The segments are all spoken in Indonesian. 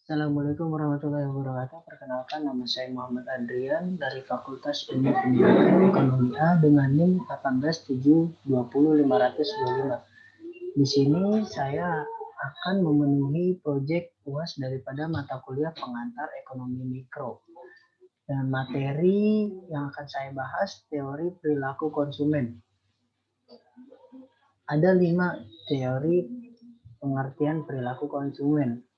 Assalamualaikum warahmatullahi wabarakatuh. Perkenalkan, nama saya Muhammad Adrian dari Fakultas Ilmu Pendidikan Ekonomi A dengan NIM 187020525. Di sini saya akan memenuhi proyek UAS daripada mata kuliah pengantar ekonomi mikro. Dan materi yang akan saya bahas teori perilaku konsumen. Ada 5 teori pengertian perilaku konsumen,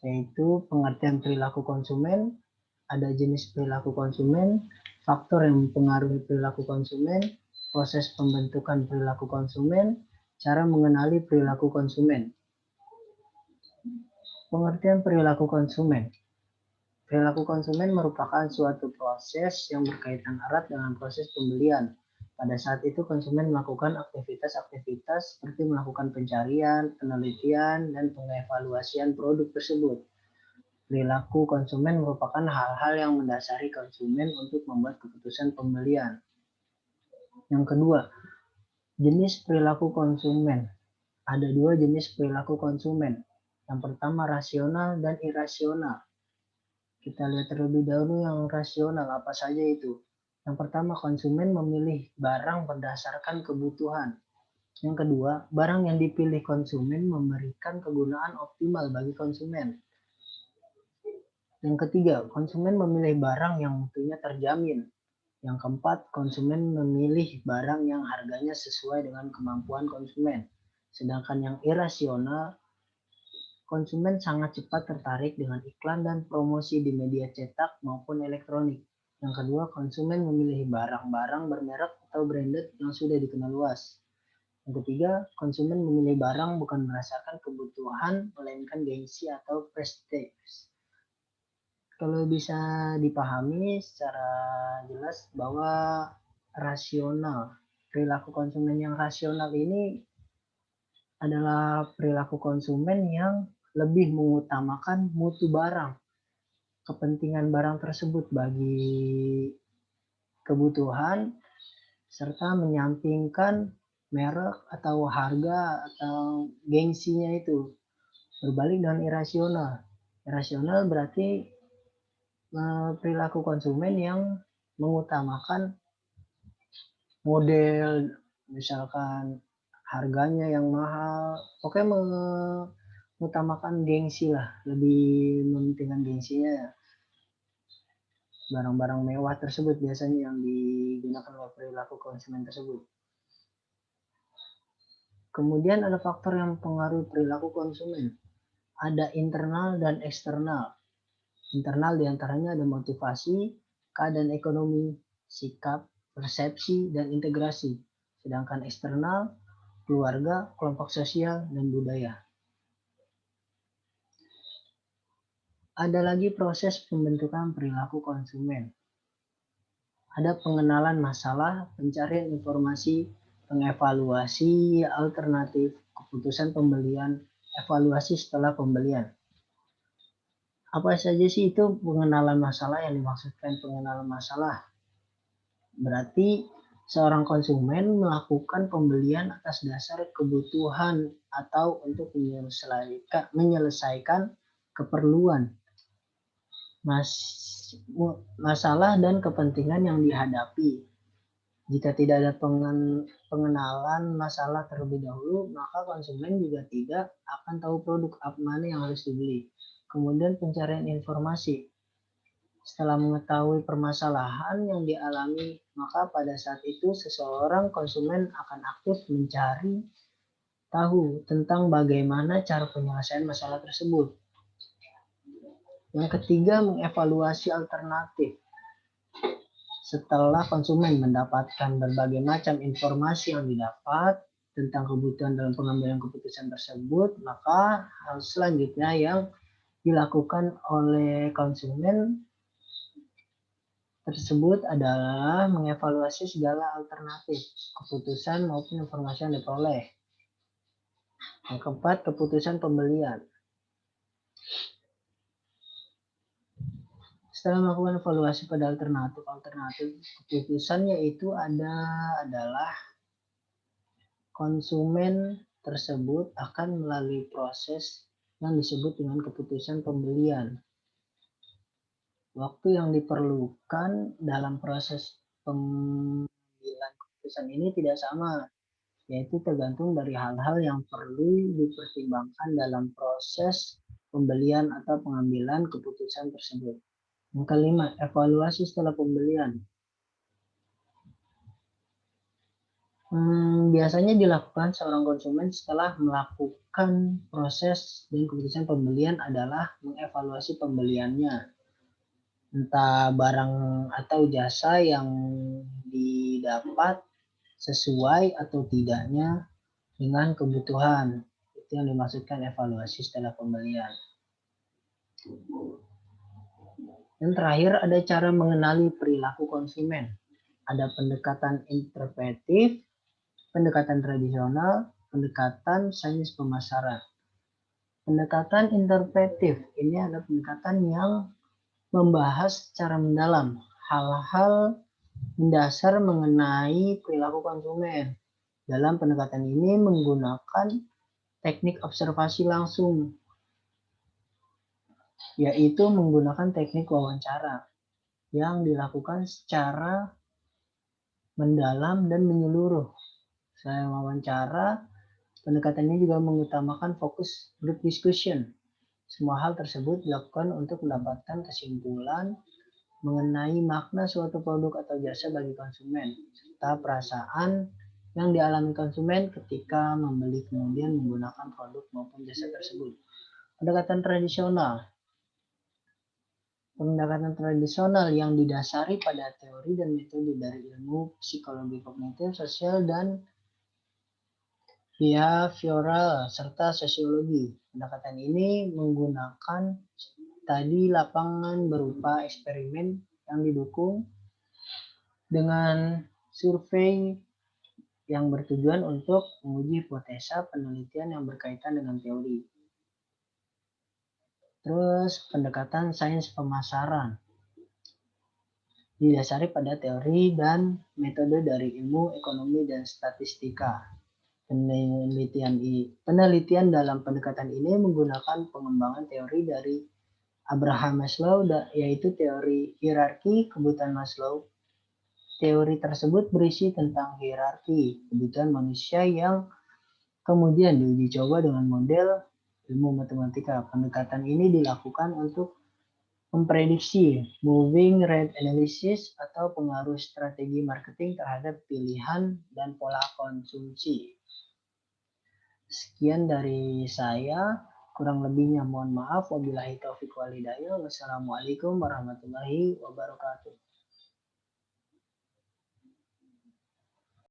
yaitu pengertian perilaku konsumen, ada jenis perilaku konsumen, faktor yang mempengaruhi perilaku konsumen, proses pembentukan perilaku konsumen, cara mengenali perilaku konsumen. Pengertian perilaku konsumen. Perilaku konsumen merupakan suatu proses yang berkaitan erat dengan proses pembelian. Pada saat itu konsumen melakukan aktivitas-aktivitas seperti melakukan pencarian, penelitian, dan pengevaluasian produk tersebut. Perilaku konsumen merupakan hal-hal yang mendasari konsumen untuk membuat keputusan pembelian. Yang kedua, jenis perilaku konsumen. Ada 2 jenis perilaku konsumen. Yang pertama rasional dan irasional. Kita lihat terlebih dahulu yang rasional, apa saja itu. Yang pertama, konsumen memilih barang berdasarkan kebutuhan. Yang kedua, barang yang dipilih konsumen memberikan kegunaan optimal bagi konsumen. Yang ketiga, konsumen memilih barang yang mutunya terjamin. Yang keempat, konsumen memilih barang yang harganya sesuai dengan kemampuan konsumen. Sedangkan yang irasional, konsumen sangat cepat tertarik dengan iklan dan promosi di media cetak maupun elektronik. Yang kedua, konsumen memilih barang-barang bermerek atau branded yang sudah dikenal luas. Yang ketiga, konsumen memilih barang bukan berdasarkan kebutuhan, melainkan gengsi atau prestige. Kalau bisa dipahami secara jelas bahwa perilaku konsumen yang rasional ini adalah perilaku konsumen yang lebih mengutamakan mutu barang, kepentingan barang tersebut bagi kebutuhan, serta menyampingkan merek atau harga atau gengsinya itu. Berbalik dengan irasional. Irasional berarti perilaku konsumen yang mengutamakan model, misalkan harganya yang mahal, pokoknya mengutamakan gengsi lah, lebih mementingkan gengsinya. Barang-barang mewah tersebut biasanya yang digunakan oleh perilaku konsumen tersebut. Kemudian ada faktor yang mempengaruhi perilaku konsumen. Ada internal dan eksternal. Internal diantaranya ada motivasi, keadaan ekonomi, sikap, persepsi, dan integrasi. Sedangkan eksternal, keluarga, kelompok sosial, dan budaya. Ada lagi proses pembentukan perilaku konsumen. Ada pengenalan masalah, pencarian informasi, pengevaluasi alternatif, keputusan pembelian, evaluasi setelah pembelian. Apa saja sih itu pengenalan masalah? Yang dimaksudkan pengenalan masalah berarti seorang konsumen melakukan pembelian atas dasar kebutuhan atau untuk menyelesaikan keperluan, masalah dan kepentingan yang dihadapi. Jika tidak ada pengenalan masalah terlebih dahulu, maka konsumen juga tidak akan tahu produk apa mana yang harus dibeli. Kemudian pencarian informasi. Setelah mengetahui permasalahan yang dialami, maka pada saat itu seseorang konsumen akan aktif mencari tahu tentang bagaimana cara penyelesaian masalah tersebut. Yang ketiga, mengevaluasi alternatif. Setelah konsumen mendapatkan berbagai macam informasi yang didapat tentang kebutuhan dalam pengambilan keputusan tersebut, maka hal selanjutnya yang dilakukan oleh konsumen tersebut adalah mengevaluasi segala alternatif keputusan maupun informasi yang diperoleh. Yang keempat, keputusan pembelian. Setelah melakukan evaluasi pada alternatif keputusan yaitu adalah konsumen tersebut akan melalui proses yang disebut dengan keputusan pembelian. Waktu yang diperlukan dalam proses pengambilan keputusan ini tidak sama, yaitu tergantung dari hal-hal yang perlu dipertimbangkan dalam proses pembelian atau pengambilan keputusan tersebut. Yang kelima, evaluasi setelah pembelian. Biasanya dilakukan seorang konsumen setelah melakukan proses dan keputusan pembelian adalah mengevaluasi pembeliannya. Entah barang atau jasa yang didapat sesuai atau tidaknya dengan kebutuhan. Itu yang dimaksudkan evaluasi setelah pembelian. Dan terakhir ada cara mengenali perilaku konsumen. Ada pendekatan interpretif, pendekatan tradisional, pendekatan sains pemasaran. Pendekatan interpretif ini adalah pendekatan yang membahas secara mendalam hal-hal mendasar mengenai perilaku konsumen. Dalam pendekatan ini menggunakan teknik observasi langsung, yaitu menggunakan teknik wawancara yang dilakukan secara mendalam dan menyeluruh. Selain wawancara, pendekatannya juga mengutamakan fokus group discussion. Semua hal tersebut dilakukan untuk mendapatkan kesimpulan mengenai makna suatu produk atau jasa bagi konsumen, serta perasaan yang dialami konsumen ketika membeli kemudian menggunakan produk maupun jasa tersebut. Pendekatan tradisional. Pendekatan tradisional yang didasari pada teori dan metode dari ilmu psikologi kognitif, sosial, dan behavioral, serta sosiologi. Pendekatan ini menggunakan studi lapangan berupa eksperimen yang didukung dengan survei yang bertujuan untuk menguji hipotesa penelitian yang berkaitan dengan teori. Terus pendekatan sains pemasaran didasari pada teori dan metode dari ilmu ekonomi dan statistika. Penelitian dalam pendekatan ini menggunakan pengembangan teori dari Abraham Maslow, yaitu teori hierarki kebutuhan Maslow. Teori tersebut berisi tentang hierarki kebutuhan manusia yang kemudian diuji coba dengan model ilmu matematika. Pendekatan ini dilakukan untuk memprediksi moving rate analysis atau pengaruh strategi marketing terhadap pilihan dan pola konsumsi. Sekian dari saya, kurang lebihnya mohon maaf. Wabillahi taufiq wal hidayah. Wassalamualaikum warahmatullahi wabarakatuh.